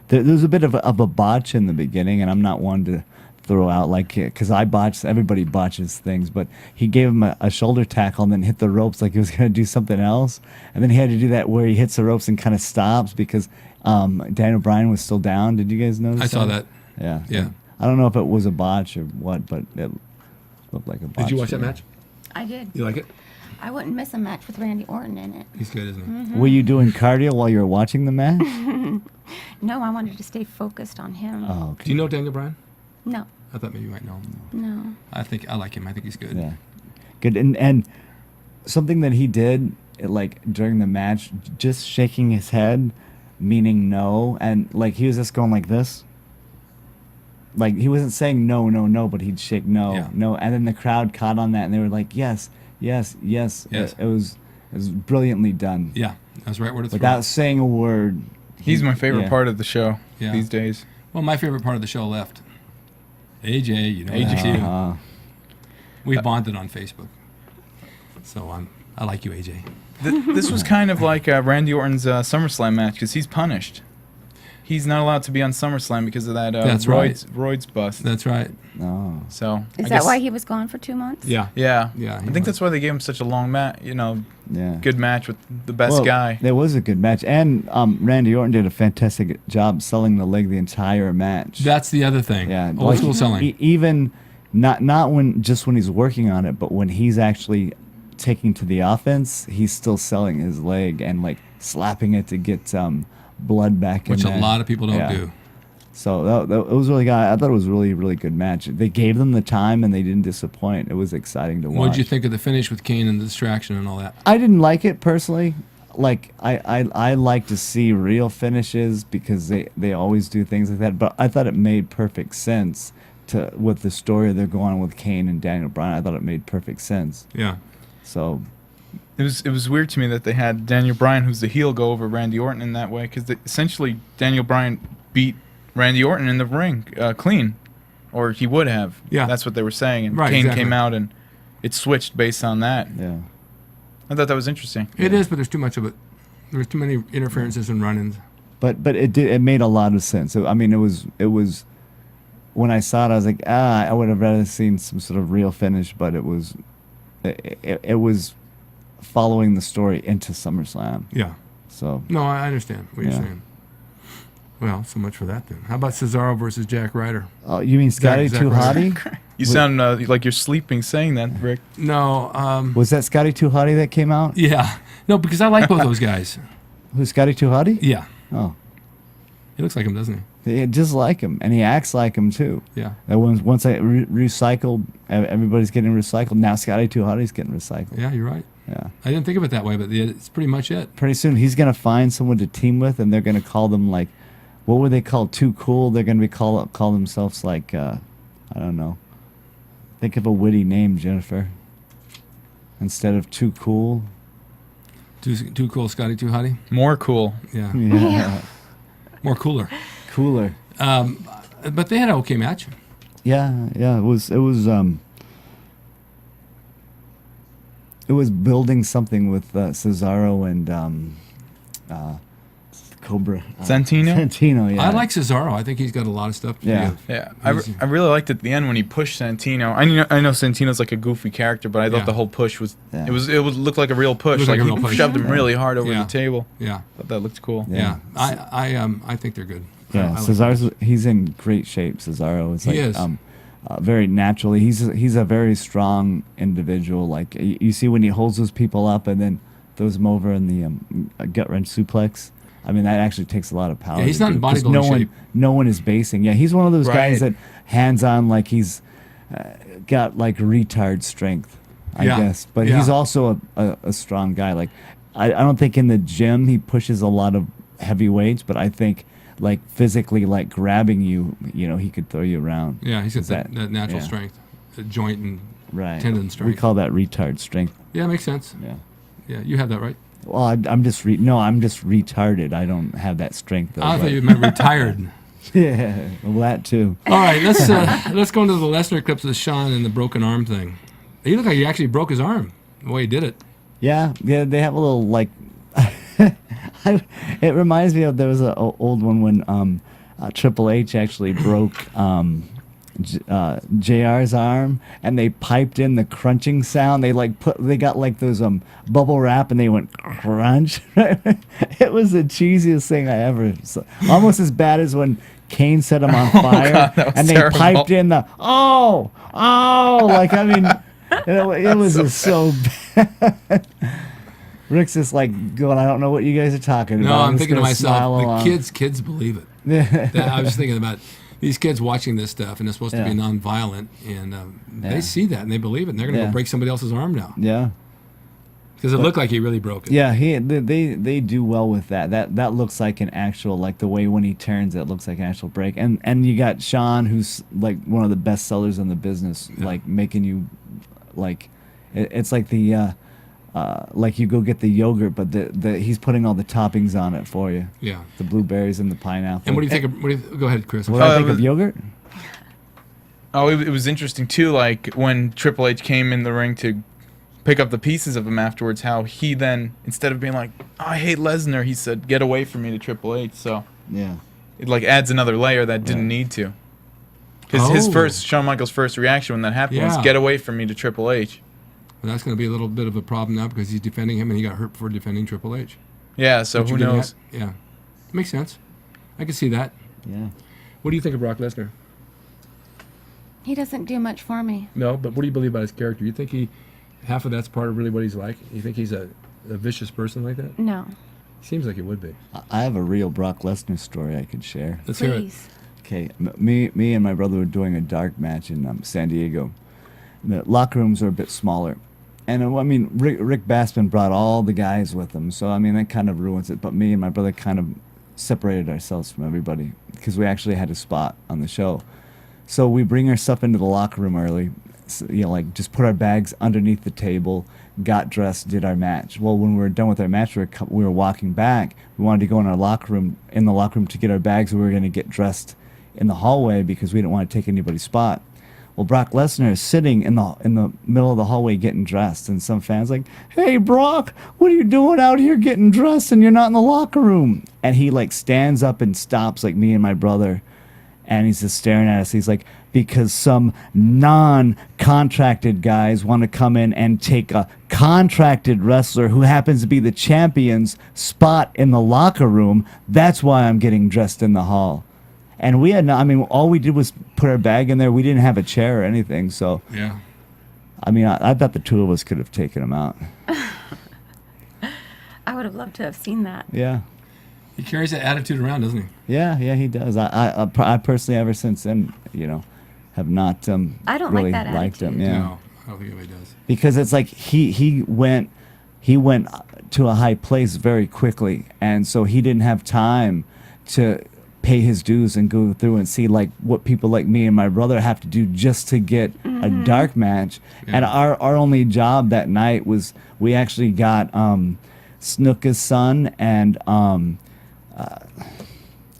There was a bit of a botch in the beginning, and I'm not one to throw out like, because I botch. Everybody botches things, but he gave him a shoulder tackle and then hit the ropes like he was going to do something else, and then he had to do that where he hits the ropes and kind of stops because Daniel Bryan was still down. Did you guys notice?
I saw that.
Yeah.
Yeah.
I don't know if it was a botch or what, but it looked like a botch.
Did you watch
to
that
me.
match?
I did.
You like it?
I wouldn't miss a match with Randy Orton in it.
He's good, isn't he?
Mm-hmm.
Were you doing cardio while you were watching the match?
No, I wanted to stay focused on him.
Oh, okay.
Do you know Daniel Bryan?
No,
I thought maybe you might know him.
no.
I like him. I think he's good.
Yeah. Good. And something that he did like during the match, just shaking his head, meaning no, and like he was just going like this. Like he wasn't saying no, no, no, but he'd shake no,
Yeah.
no, and then the crowd caught on that, and they were like, yes, yes, yes.
Yes.
It was brilliantly done.
Yeah, that's right word of
Without saying a word.
He's my favorite
Yeah.
part of the show
Yeah.
these days.
Well, my favorite part of the show left. AJ, you know
AJ.
that's you.
Uh,
We bonded on Facebook. So I like you, AJ.
This was kind of like Randy Orton's SummerSlam match because he's punished. He's not allowed to be on SummerSlam because of that
That's right.
roids bust.
That's right.
no.
So
Is
I
that
guess-
why he was gone for 2 months?
Yeah.
Yeah,
Yeah,
I
he
think
was.
that's why they gave him such a long match.
Yeah.
Good match with the best
Well,
guy.
There was a good match, and Randy Orton did a fantastic job selling the leg the entire match.
That's the other thing.
Yeah,
Old
like,
school selling.
Even not when he's working on it, but when he's actually taking to the offense, he's still selling his leg and like slapping it to get blood back
Which
in
a
there.
lot of people don't
Yeah.
do.
So it was really good. I thought it was a really, really good match. They gave them the time and they didn't disappoint. It was exciting to watch.
What did you think of the finish with Kane and the distraction and all that?
I didn't like it personally. Like I like to see real finishes because they always do things like that. But I thought it made perfect sense to with the story they're going on with Kane and Daniel Bryan. I thought it made perfect sense.
Yeah.
So
It was weird to me that they had Daniel Bryan, who's the heel, go over Randy Orton in that way because essentially Daniel Bryan beat Randy Orton in the ring clean, or he would have.
Yeah.
That's what they were saying. And
Right,
Kane
exactly.
came out and it switched based on that.
yeah,
I thought that was interesting.
It is, but there's too much of it. There's too many interferences and run-ins.
but it made a lot of sense. I mean, it was when I saw it, I was like, I would have rather seen some sort of real finish, but it was following the story into SummerSlam.
Yeah.
So
No, I understand what you're
Yeah.
saying. Well, so much for that then. How about Cesaro versus Jack Ryder?
you mean Scotty
Zack
Too
Ryder.
Hottie?
You sound like you're sleeping saying that, Rick.
No,
Was that Scotty Too Hottie that came out?
yeah. No, because I like both those guys.
Who's Scotty Too Hottie?
Yeah.
Oh,
He looks like him, doesn't he?
just like him, and he acts like him too.
Yeah.
That once I recycled, everybody's getting recycled. Now Scotty Too Hottie's getting recycled.
Yeah, you're right.
Yeah.
I didn't think of it that way, but it's pretty much it.
Pretty soon he's gonna find someone to team with, and they're gonna call them like, what were they called? Too Cool. They're gonna be call themselves like, I don't know. Think of a witty name, Jennifer. Instead of Too Cool.
Too cool, Scotty, too hottie.
More cool.
Yeah.
Yeah.
More cooler.
Cooler.
But they had an okay match.
Yeah. It was building something with Cesaro and Cobra.
Santino?
Santino, yeah.
I like Cesaro. I think he's got a lot of stuff to
Yeah.
give.
Yeah,
He's-
I really liked at the end when he pushed Santino. I know Santino's like a goofy character, but I thought
Yeah.
the whole push was
Yeah.
it would look like a real push.
Looked like
Like,
a real
he
push.
shoved him really hard over
Yeah.
the table.
Yeah.
Thought that looked cool.
Yeah.
Yeah.
I think they're good.
Yeah,
I like
Cesaro's he's in great shape. Cesaro is
He
like
is.
Very naturally. He's a very strong individual. Like you see when he holds those people up and then throws them over in the gut wrench suplex. I mean that actually takes a lot of power.
Yeah, he's
to
not
do,
in
'cause
bodybuilding shape.
No one is basing. Yeah, he's one of those guys
Right.
that hands on like he's got like retard strength. I
Yeah.
guess, but
Yeah.
he's also a strong guy. Like I don't think in the gym he pushes a lot of heavy weights, but I think like physically, like grabbing you, he could throw you around.
Yeah, he's got
Is
that natural
yeah.
strength, joint and
Right.
tendon
We
strength.
call that retard strength.
Yeah, makes sense.
Yeah.
Yeah, you have that right.
Well, I'm just retarded. I don't have that strength though.
I
but-
thought you meant retired.
Yeah, well, that too.
All right, let's go into the Lesnar clips of Sean and the broken arm thing. He looked like he actually broke his arm the way he did it.
Yeah. They have a little like. It reminds me of there was an old one when Triple H actually broke JR's arm, and they piped in the crunching sound. They got like those bubble wrap, and they went crunch. It was the cheesiest thing I ever saw. Almost as bad as when Kane set him on fire,
God, that was
and they
terrible.
piped in the like I mean, it was just so bad. Rick's just like going, I don't know what you guys are talking about.
No, I'm
just
thinking to
gonna smile
myself, the
along."
kids believe it.
Yeah.
I was thinking about these kids watching this stuff, and they're supposed to be
Yeah.
non-violent, and
Yeah.
they see that and they believe it, and they're going to
Yeah.
go break somebody else's arm now.
Yeah.
Because it looked like he really broke it.
Yeah, they do well with that. That looks like an actual, like the way when he turns, it looks like an actual break. And you got Sean, who's like one of the best sellers in the business, like making you, like, it's like the, like you go get the yogurt, but he's putting all the toppings on it for you.
Yeah.
The blueberries and the pineapple.
And what do you think of, go ahead, Chris.
What do I think of yogurt?
Oh, it was interesting too. Like when Triple H came in the ring to pick up the pieces of him afterwards, how he then, instead of being like, oh, I hate Lesnar, he said, get away from me to Triple H. So
Yeah.
it like adds another layer that didn't need to. His first, Shawn Michaels' first reaction when that happened was, get away from me to Triple H.
Well, that's going to be a little bit of a problem now because he's defending him and he got hurt for defending Triple H.
Yeah, so who knows?
Yeah. Makes sense. I can see that.
Yeah.
What do you think of Brock Lesnar?
He doesn't do much for me.
No, but what do you believe about his character? You think half of that's part of really what he's like? You think he's a vicious person like that?
No.
Seems like it would be.
I have a real Brock Lesnar story I could share.
Let's hear it.
Please.
Okay, me and my brother were doing a dark match in San Diego. The locker rooms are a bit smaller. And I mean, Rick Bassman brought all the guys with him, so I mean, that kind of ruins it. But me and my brother kind of separated ourselves from everybody because we actually had a spot on the show. So we bring our stuff into the locker room early, so, like just put our bags underneath the table, got dressed, did our match. Well, when we were done with our match, we were walking back. We wanted to go in the locker room to get our bags. We were going to get dressed in the hallway because we didn't want to take anybody's spot. Well, Brock Lesnar is sitting in the middle of the hallway getting dressed, and some fans like, "Hey, Brock, what are you doing out here getting dressed and you're not in the locker room?" And he like stands up and stops like me and my brother, and he's just staring at us. He's like, "Because some non-contracted guys want to come in and take a contracted wrestler who happens to be the champion's spot in the locker room. That's why I'm getting dressed in the hall." And we had no, I mean, all we did was put our bag in there. We didn't have a chair or anything. So,
yeah.
I mean, I bet the two of us could have taken him out.
I would have loved to have seen that.
Yeah.
He carries that attitude around, doesn't he?
Yeah, he does. I personally, ever since then, have not
I don't
really
like that
liked him.
attitude.
Yeah.
No, I don't think anybody does.
Because it's like he went to a high place very quickly, and so he didn't have time to pay his dues and go through and see like what people like me and my brother have to do just to get a dark match.
Yeah.
And our only job that night was we actually got Snuka's son and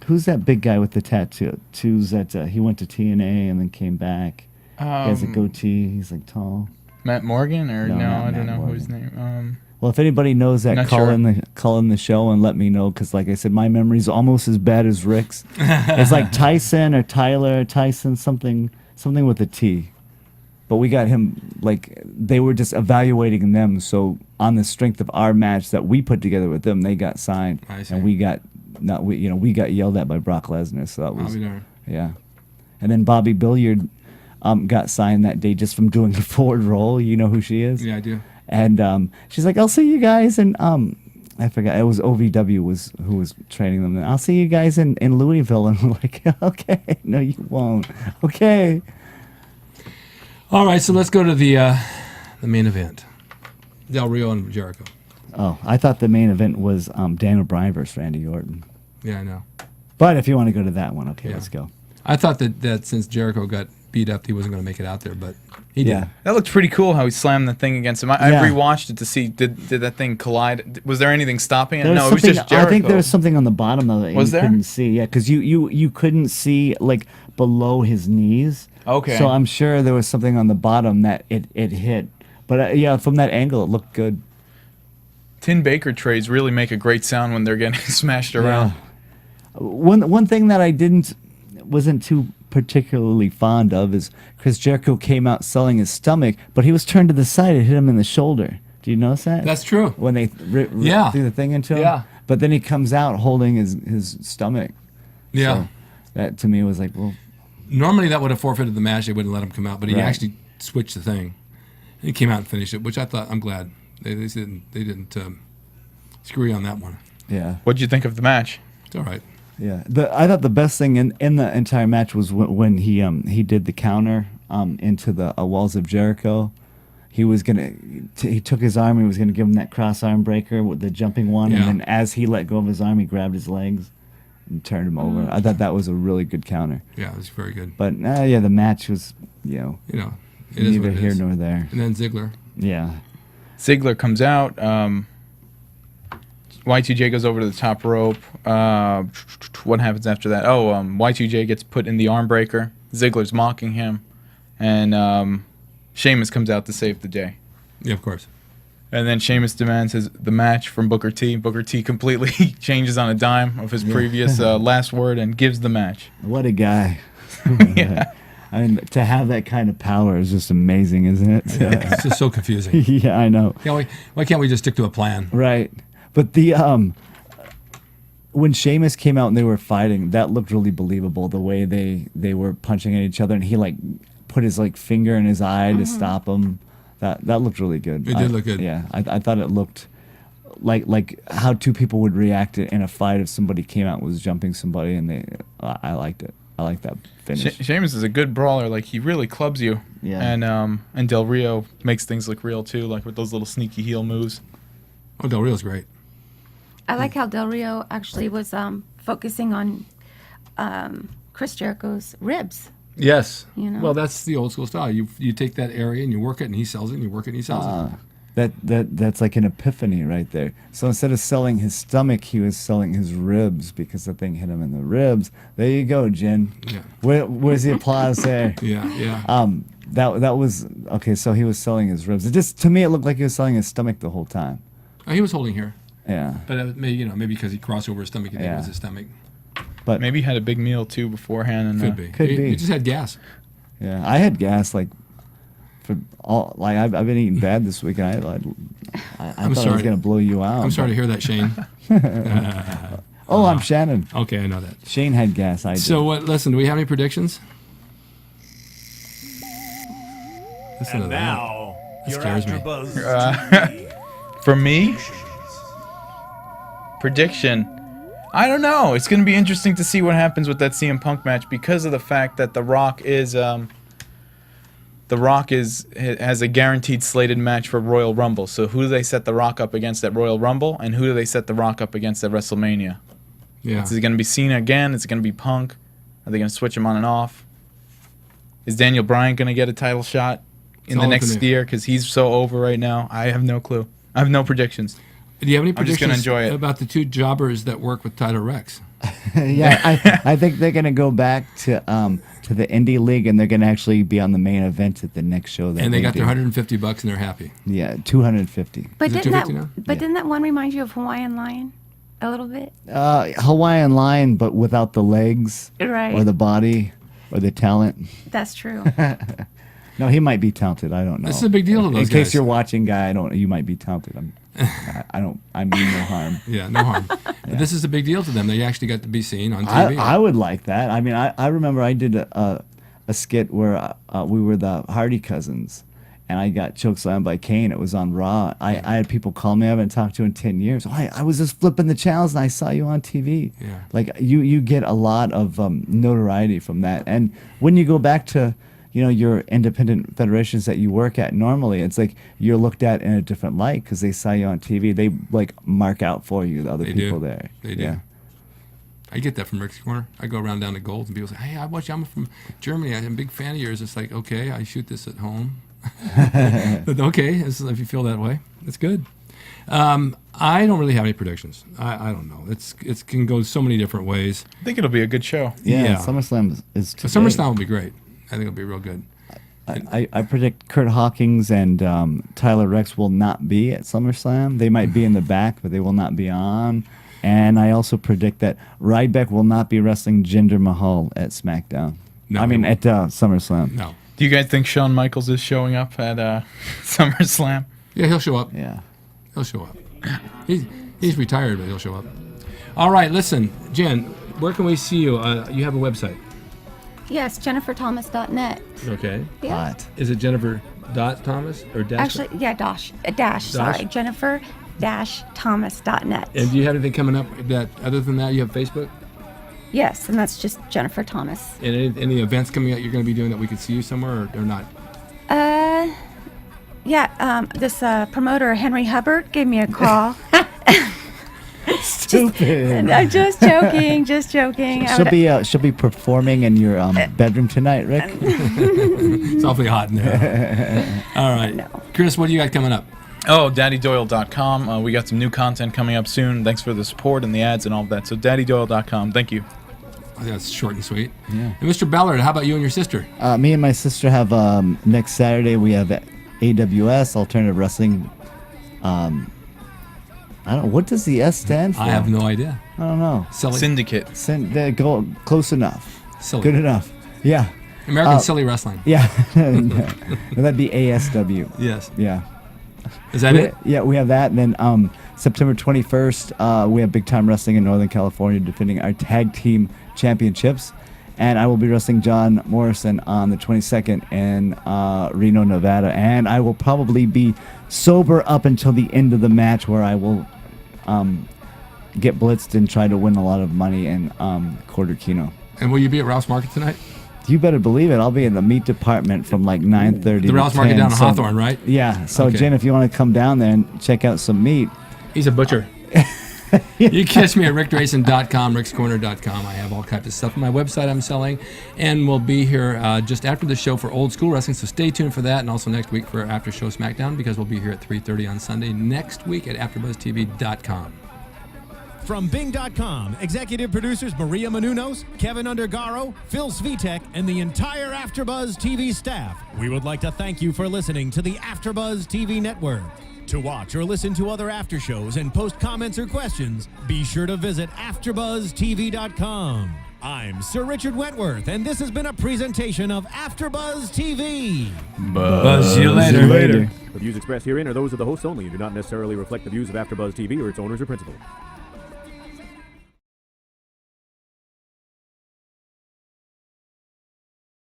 who's that big guy with the tattoos that he went to TNA and then came back. He has a goatee. He's like tall.
Matt Morgan or
No,
no,
not
I don't
Matt
know
Morgan.
whose name.
Well, if anybody knows that,
Not
call
sure.
in the show and let me know, because like I said, my memory's almost as bad as Rick's. It's like Tyson or Tyler or Tyson, something with a T. But we got him, like, they were just evaluating them, so on the strength of our match that we put together with them, they got signed.
I see.
And we got yelled at by Brock Lesnar, so that was,
Bobby darn.
yeah. And then Bobby Billiard got signed that day just from doing the forward roll. You know who she is?
Yeah, I do.
And she's like, "I'll see you guys," and I forgot, it was OVW who was training them. "I'll see you guys in Louisville," and we're like, "Okay, no, you won't." Okay.
All right, so let's go to the main event. Del Rio and Jericho.
Oh, I thought the main event was Daniel Bryan versus Randy Orton.
Yeah, I know.
But if you want to go to that one, okay,
Yeah.
let's go.
I thought that since Jericho got beat up, he wasn't going to make it out there, but he did.
Yeah.
That looked pretty cool how he slammed the thing against him. I
Yeah.
rewatched it to see did that thing collide. Was there anything stopping it?
There was
No, it was
something-
just Jericho.
I think there was something on the bottom though that
Was
you
there?
couldn't see. Yeah, because you couldn't see like below his knees.
Okay.
So I'm sure there was something on the bottom that it hit. But yeah, from that angle, it looked good.
Tin Baker trays really make a great sound when they're getting smashed around.
One thing that I wasn't too particularly fond of is Chris Jericho came out selling his stomach, but he was turned to the side and hit him in the shoulder. Do you notice that?
That's true.
When they threw the thing into him.
Yeah.
But then he comes out holding his stomach.
Yeah.
So that to me was like, well,
Normally that would have forfeited the match. They wouldn't let him come out, but he
Right.
actually switched the thing. He came out and finished it, which I'm glad. They didn't screw you on that one.
yeah.
What'd you think of the match?
It's all right.
Yeah, I thought the best thing in the entire match was when he did the counter into the walls of Jericho, he was gonna he took his arm, he was gonna give him that cross arm breaker with the jumping one,
Yeah.
and then as he let go of his arm, he grabbed his legs and turned him over. I thought that was a really good counter.
Yeah, it was very good.
But yeah, the match was
You know, it is
neither
what it
here
is.
nor there.
And then Ziggler.
Yeah.
Ziggler comes out. Y2J goes over to the top rope. What happens after that? Y2J gets put in the arm breaker. Ziggler's mocking him. And Sheamus comes out to save the day.
Yeah, of course.
And then Sheamus demands the match from Booker T. Booker T completely changes on a dime of his previous last word and gives the match.
What a guy.
Yeah.
I mean, to have that kind of power is just amazing, isn't it?
Yeah, it's just so confusing.
Yeah, I know.
Yeah, why can't we just stick to a plan?
Right. But the when Sheamus came out and they were fighting, that looked really believable. The way they were punching at each other, and he like put his like finger in his eye to stop him. That looked really good.
It did look good.
Yeah, I thought it looked like how two people would react in a fight if somebody came out and was jumping somebody, and I liked it. I like that finish.
Sheamus is a good brawler. Like, he really clubs you.
Yeah.
And Del Rio makes things look real too, like with those little sneaky heel moves.
Oh, Del Rio's great.
I like how Del Rio actually was focusing on Chris Jericho's ribs.
Yes.
You know?
Well, that's the old school style. You take that area and you work it, and he sells it, and you work it, and he sells it.
That's like an epiphany right there. So instead of selling his stomach, he was selling his ribs because the thing hit him in the ribs. There you go, Jen.
Yeah.
Where's the applause there?
Yeah.
That was okay. So he was selling his ribs. It just, to me, it looked like he was selling his stomach the whole time.
He was holding here,
Yeah.
but maybe because he crossed over his stomach, and it was his stomach.
But
Maybe he had a big meal too beforehand. And,
Could be.
Could be.
He just had gas.
yeah, I had gas like for all like I've been eating bad this week, and I thought I was
sorry.
gonna blow you out.
I'm sorry to hear that, Shane.
Oh, I'm Shannon.
Okay, I know that.
Shane had gas. I did.
So what? Listen, do we have any predictions? Listen to
And
that.
now,
That
your
scares me.
AfterBuzz
For me, prediction. I don't know. It's going to be interesting to see what happens with that CM Punk match because of the fact that The Rock has a guaranteed slated match for Royal Rumble. So who do they set The Rock up against at Royal Rumble, and who do they set The Rock up against at WrestleMania?
Yeah.
Is it going to be Cena again? Is it going to be Punk? Are they going to switch him on and off? Is Daniel Bryan going to get a title shot in the
all up
next
in the air.
year? Because he's so over right now. I have no clue. I have no predictions.
Do you have any
I'm just gonna
predictions
enjoy it.
about the two jobbers that work with Tyler Rex?
Yeah, I think they're gonna go back to the indie league, and they're gonna actually be on the main event at the next show. That
And they got
do.
their $150 and they're happy.
Yeah, 250.
But
Is it
didn't that
250 now?
but didn't that one remind you of Hawaiian Lion a little bit?
Hawaiian Lion, but without the legs
Right.
or the body or the talent.
That's true.
No, he might be talented. I don't know.
This is a big deal to those
In case
guys.
you're watching, guy, you might be talented. I mean no harm.
Yeah, no harm. But this is a big deal to them. They actually got to be seen on TV.
I would like that. I mean, I remember I did a skit where we were the Hardy cousins, and I got chokeslammed by Kane. It was on Raw. I had people call me. I haven't talked to in 10 years. I was just flipping the channels, and I saw you on TV.
Yeah.
Like, you get a lot of notoriety from that. And when you go back to, your independent federations that you work at normally, it's like you're looked at in a different light because they saw you on TV. They, like, mark out for you, the other
They
people
do.
there.
They do.
Yeah.
I get that from Rick's Corner. I go around down to Gold, and people say, "Hey, I'm from Germany. I'm a big fan of yours." It's like, okay, I shoot this at home. But okay, if you feel that way, it's good. I don't really have any predictions. I don't know. It can go so many different ways.
I think it'll be a good show.
Yeah, SummerSlam is
So
today.
SummerSlam will be great. I think it'll be real good.
I predict Kurt Hawkins and Tyler Rex will not be at SummerSlam. They might be in the back, but they will not be on. And I also predict that Ryback will not be wrestling Jinder Mahal at SmackDown.
No,
I mean,
he
at SummerSlam.
No.
Do you guys think Shawn Michaels is showing up at SummerSlam?
Yeah, he'll show up.
Yeah.
He'll show up. He's retired, but he'll show up. All right, listen, Jen, where can we see you? You have a website.
Yes, JenniferThomas.net.
Okay.
Yeah.
Hot.
Is it Jennifer.Thomas or dash?
Actually, yeah, dash. Sorry, Jennifer-Thomas.net.
And do you have anything coming up that other than that? You have Facebook?
Yes, and that's just Jennifer Thomas.
And any events coming out you're going to be doing that we could see you somewhere or not?
Yeah, this promoter, Henry Hubbard, gave me a call.
Stupid.
I'm just joking, just joking.
She'll be performing in your bedroom tonight, Rick.
It's awfully hot in there. All right.
No.
Chris, what do you got coming up?
Oh, daddydoyle.com. We got some new content coming up soon. Thanks for the support and the ads and all of that. So daddydoyle.com. Thank you.
I think that's short and sweet.
Yeah.
And Mr. Ballard, how about you and your sister?
Me and my sister have next Saturday we have AWS, Alternative Wrestling. I don't. What does the S stand for?
I have no idea.
I don't know.
Silly.
Syndicate.
Go close enough.
Silly.
Good enough. Yeah.
American Silly Wrestling.
Yeah. That'd be ASW.
Yes.
Yeah.
Is that it?
Yeah, we have that. And then September 21st, we have Big Time Wrestling in Northern California defending our tag team championships. And I will be wrestling John Morrison on the 22nd in Reno, Nevada. And I will probably be sober up until the end of the match, where I will get blitzed and try to win a lot of money in quarter keno.
And will you be at Ralph's Market tonight?
You better believe it. I'll be in the meat department from like 9:30.
The Ralph's Market down in Hawthorne, right?
Yeah. So
Okay.
Jen, if you want to come down there and check out some meat.
He's a butcher. You can catch me at rickdrasin.com, rickscorner.com. I have all kinds of stuff on my website I'm selling. And we'll be here just after the show for Old School Wrestling, so stay tuned for that. And also next week for After Show SmackDown, because we'll be here at 3:30 on Sunday next week at AfterBuzzTV.com.
From Bing.com, executive producers Maria Menounos, Kevin Undergaro, Phil Svitek, and the entire AfterBuzz TV staff, we would like to thank you for listening to the AfterBuzz TV network. To watch or listen to other after shows and post comments or questions, be sure to visit AfterBuzzTV.com. I'm Sir Richard Wentworth, and this has been a presentation of AfterBuzz TV.
Buzz you later.
The views expressed herein are those of the hosts only and do not necessarily reflect the views of AfterBuzz TV or its owners or principals.